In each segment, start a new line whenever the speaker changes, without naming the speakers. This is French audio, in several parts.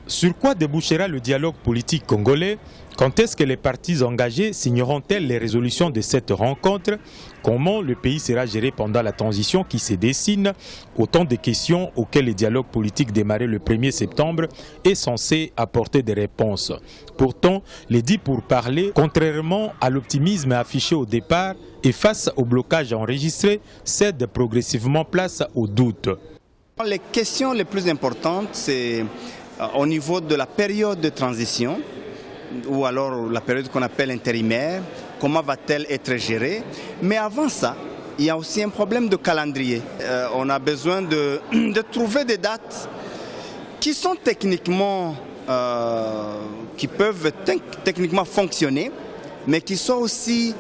Sur quoi débouchera le dialogue politique congolais? Quand est-ce que les parties engagées signeront-elles les résolutions de cette rencontre? Comment le pays sera géré pendant la transition qui se dessine? Autant de questions auxquelles le dialogue politique démarré le 1er septembre est censé apporter des réponses. Pourtant, les dits pourparlers, contrairement à l'optimisme affiché au départ et face au blocage enregistré, cèdent progressivement place au doute.
Les questions les plus importantes, c'est au niveau de la période de transition, ou alors la période qu'on appelle intérimaire, comment va-t-elle être gérée? Mais avant ça, il y a aussi un problème de calendrier. On a besoin de trouver des dates qui sont techniquement, qui peuvent techniquement fonctionner, mais qui sont aussi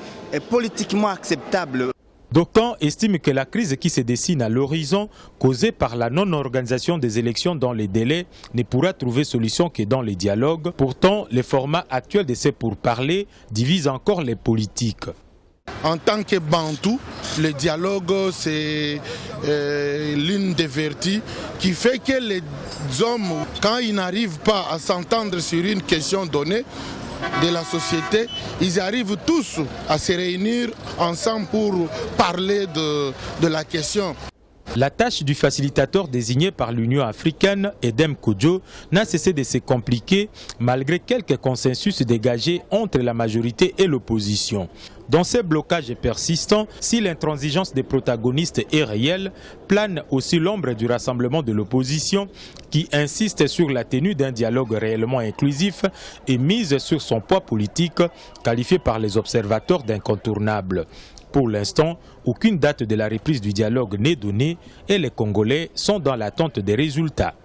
politiquement acceptables.
D'aucuns estiment que la crise qui se dessine à l'horizon, causée par la non-organisation des élections dans les délais, ne pourra trouver solution que dans les dialogues. Pourtant, le format actuel de ces pourparlers divise encore les politiques.
En tant que Bantou, le dialogue, c'est l'une des vertus qui fait que les hommes, quand ils n'arrivent pas à s'entendre sur une question donnée de la société, ils arrivent tous à se réunir ensemble pour parler de la question.
La tâche du facilitateur désigné par l'Union africaine, Edem Kodjo, n'a cessé de se compliquer malgré quelques consensus dégagés entre la majorité et l'opposition. Dans ces blocages persistants, si l'intransigeance des protagonistes est réelle, plane aussi l'ombre du rassemblement de l'opposition qui insiste sur la tenue d'un dialogue réellement inclusif et mise sur son poids politique, qualifié par les observateurs d'incontournable. Pour l'instant, aucune date de la reprise du dialogue n'est donnée et les Congolais sont dans l'attente des résultats.